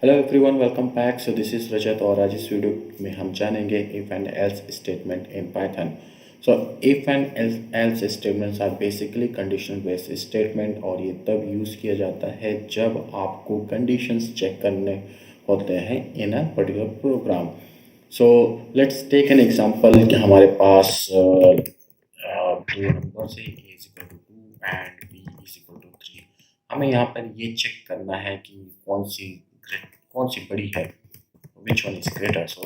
Hello everyone, welcome back. So this is Rajat और आज इस वीडियो में हम जानेंगे if and else statement in Python. So if and else statements are basically conditional based statement और ये तब यूज़ किया जाता है जब आपको कंडीशंस चेक करने होते हैं in a particular program. So let's take an example कि हमारे पास दो नंबर है, a is equal to 2 and b is equal to 3। हमें यहाँ पर ये चेक करना है कि कौन सी बड़ी है, which one is greater. So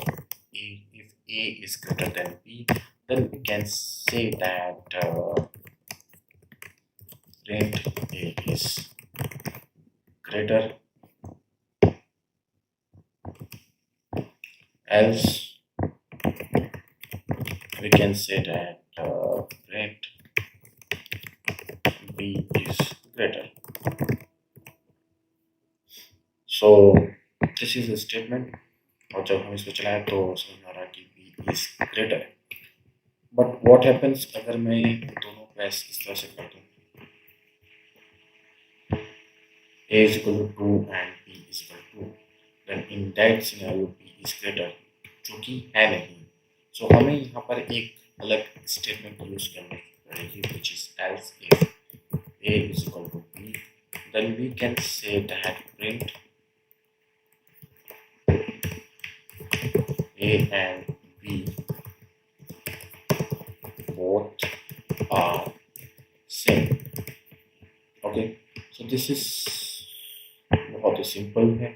if a is greater than b, then we can say that rent a is greater, else we can say that rent b is greater. So this is a statement और जब हम इसको चलाएं तो समझ में आ रहा है कि b is greater है। बट व्हाट हैपेंस अगर मैं दोनों को इस तरह से कर दूं, a is equal to 2 and b is equal to 2, then in that scenario b is greater, जो कि है नहीं। So हमें यहाँ पर एक अलग स्टेटमेंट यूज करनी पड़ेगी, which is else if a is equal to b, then we can say that print a and b both are same. Okay, so this is बहुत ही सिंपल है।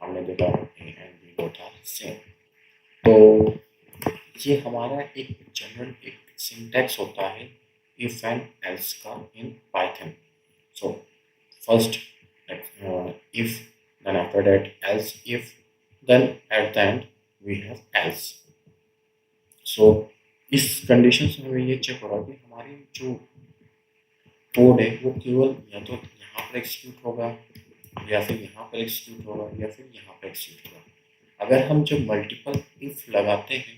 हमने देखा a and b both are same। तो ये हमारा एक general एक syntax होता है इफ एंड एल्स का इन Python. So first if, then after that else if, then at the end we have else. So इस कंडीशन से हमें ये चेक हो रहा है कि हमारी जो कोड है वो केवल या तो यहाँ पर एग्जीक्यूट होगा या फिर यहाँ पर एग्जीक्यूट होगा या फिर यहाँ पर एग्जीक्यूट होगा। अगर हम जब मल्टीपल इफ लगाते हैं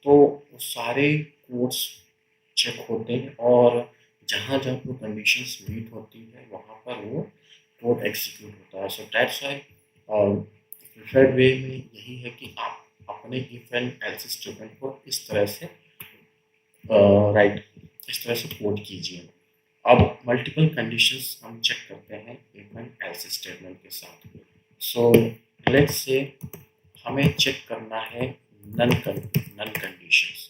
तो वो सारे कोड्स चेक होते हैं और जहाँ जहाँ वो कंडीशंस मीट होती है वहाँ पर वो कोड एग्जीक्यूट होता है। सो दैट्स व्हाई प्रिफर्ड वे में यही है कि आप अपने इफ एंड एल्स स्टेटमेंट को इस तरह से इस तरह से कोड कीजिए। अब मल्टीपल कंडीशंस हम चेक करते हैं इफ एंड एल्स स्टेटमेंट के साथ। सो लेट्स से हमें चेक करना है नन कंडीशंस।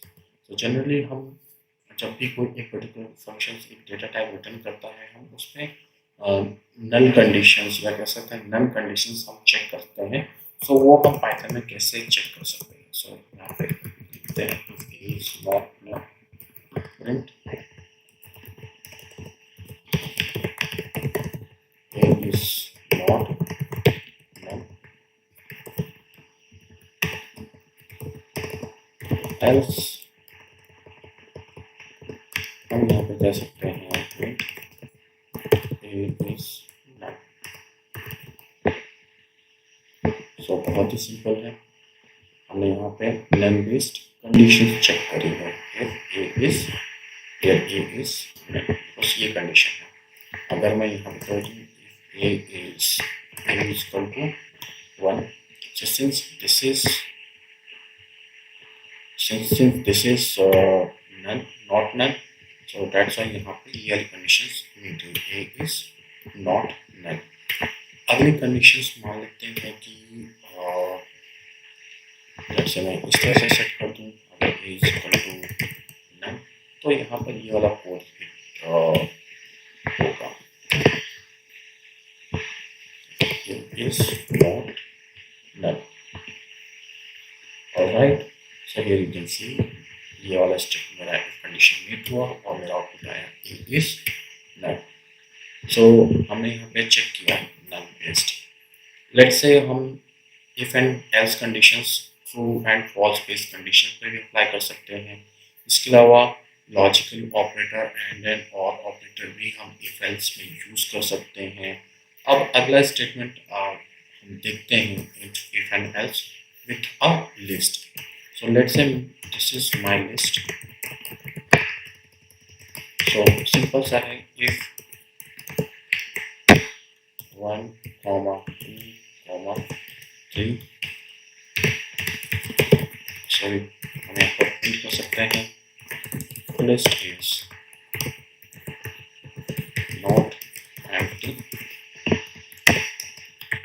तो जनरली हम जब भी कोई एक पर्टिकुलर फंक्शन एक डेटा टाइप रिटर्न करता है हम उसमें नल कंडीशंस या कह सकते हैं नन कंडीशंस हम चेक करते हैं। सो वो हम पाइथन में कैसे चेक कर सकते हैं। सो यहाँ पे लिखते हैं if a is not null, print a is not null, else हम यहाँ पे कह सकते हैं print a is null। सो बहुत ही सिंपल है। हमने यहाँ पे नन बेस्ड कंडीशन चेक करी है। if a is null, बस ये कंडीशन है। अगर मैं यहाँ पे कहूँ a is equal to 1, so since this is null not null, so that's why यहाँ पे ये वाली कंडीशंस मीट हुई, a is not null। अगली कंडीशंस मान लेते हैं कि जैसे मैं इस तरह से सेट कर दूँ, अगर a is equal to null तो यहाँ पर ये वाला कोड होगा is not null। Alright, so here you can see ये वाला स्टेप मेरा कंडीशन मीट हुआ और मेरा आउटपुट आया a is null। सो हमने यहाँ पे चेक किया नल बेस्ड। लेट्स से हम if and else conditions true and false based condition पे भी अप्लाई कर सकते हैं। इसके अलावा लॉजिकल ऑपरेटर एंड एन और ऑपरेटर भी हम इफ एल्स में यूज कर सकते हैं। अब अगला स्टेटमेंट हम देखते हैं if and else with a list. So let's say this is my list. So simple सा है, इफ 1, 2, 3 सॉरी हम यहाँ पर प्रिंट कर सकते हैं list is not empty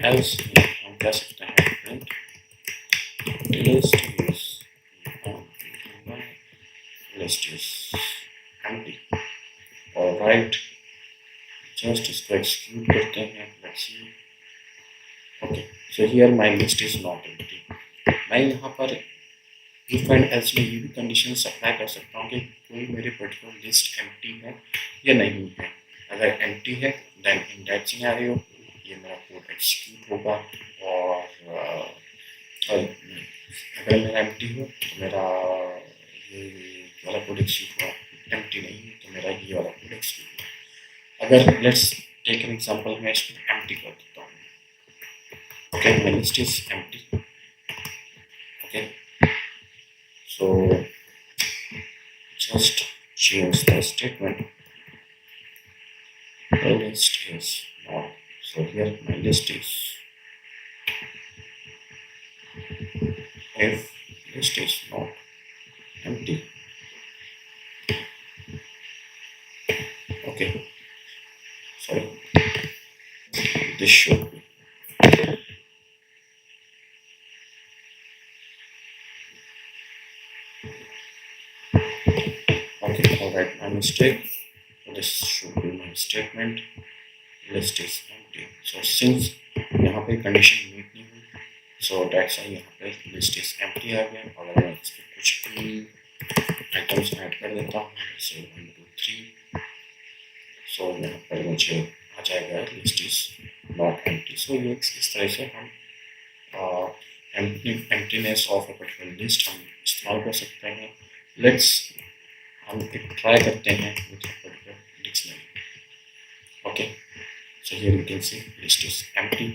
else हम कह सकते हैं print list is list is empty और right just इसको execute करते हैं let's see okay so here my list is not empty मैं यहाँ पर if and else में ये भी कंडीशन अप्लाई कर सकता हूँ कि कोई मेरे पर्टिकुलर लिस्ट एम्प्टी है या नहीं है अगर एम्प्टी है देन इन दैट सिनेरियो ये मेरा कोड एग्जीक्यूट होगा और अगर मेरा एम्प्टी हो तो मेरा ये वाला कोड एग्जीक्यूट हुआ एम्प्टी नहीं है तो मेरा ये वाला कोड एग्जीक्यूट हुआ अगर लेट्स टेक एन एग्जांपल मैं इसको एम्प्टी कर देता हूँ okay my list is empty okay so just change the statement the list is not so here my list is if list is not empty okay sorry this should be okay alright my mistake so this should be my statement list is empty so since यहाँ पे condition meet नहीं हुई so that's why यहाँ पे list is empty आ गया अगर मैं इसमें कुछ भी items ऐड कर देता हूँ जैसे 1 2 3 so यहाँ पर मुझे आ जाएगा list is not empty so ये इस तरह से हम emptiness of a particular list हम इस्तेमाल कर सकते हैं let's हम एक ट्राई करते हैं with a particular dictionary okay so here you can see list is empty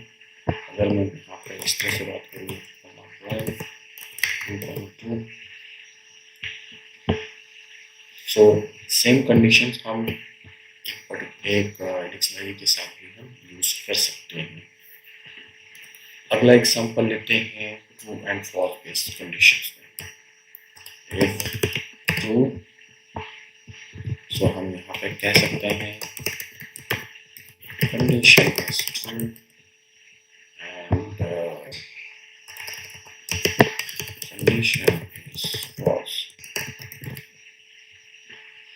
अगर मैं यहाँ पर इस तरह से बात करूँ so same conditions हम एक डिक्शनरी के साथ भी हम यूज कर सकते हैं अगला एग्जांपल लेते हैं true and false based conditions में if true so हम यहाँ पे कह सकते हैं condition is true and condition is false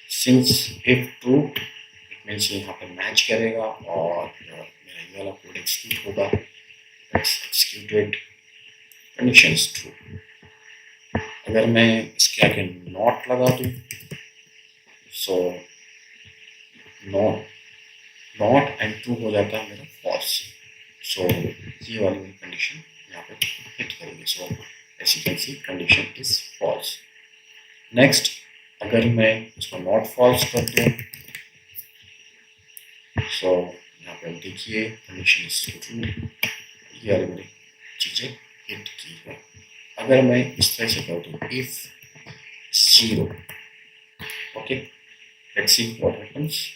since if true it means यहाँ पे मैच करेगा और मेरा ये वाला कोड एग्जीक्यूट होगा executed condition is true अगर मैं इसके आगे नॉट लगा दूँ सो नॉट एंड ट्रू हो जाता है मेरा फॉल्स सो ये वाली कंडीशन यहाँ पे हिट करेगी so as you can see condition is false next अगर मैं इसको नॉट फॉल्स कर दूँ सो यहाँ पे देखिए कंडीशन इज ट्रू ये वाली मेरी चीज़ें हिट की है अगर मैं इस तरह से कर दूँ if 0 okay let's see what happens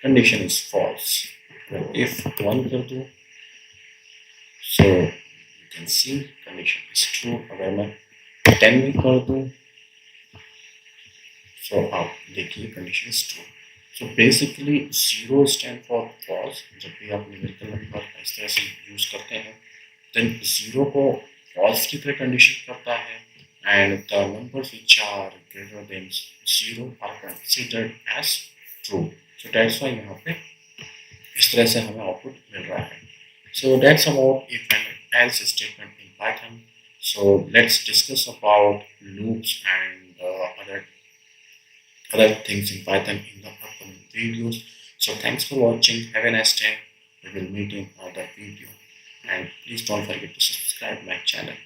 condition is false if 1 कर दूँ so you can see condition is true अगर मैं 10 भी कर दूँ so आप देखिए condition is true so basically 0 stand for false जब भी आप न्यूमेरिकल नंबर इस तरह से यूज करते हैं then 0 को false की तरह कंडीशन करता है and the numbers which are greater than 0 are considered as true so that's why यहाँ पे इस तरह से हमें आउटपुट मिल रहा है so that's about if and else statement in Python so let's discuss about loops and other things in Python in the upcoming videos so thanks for watching have a nice day we will meet in another video and please don't forget to subscribe my channel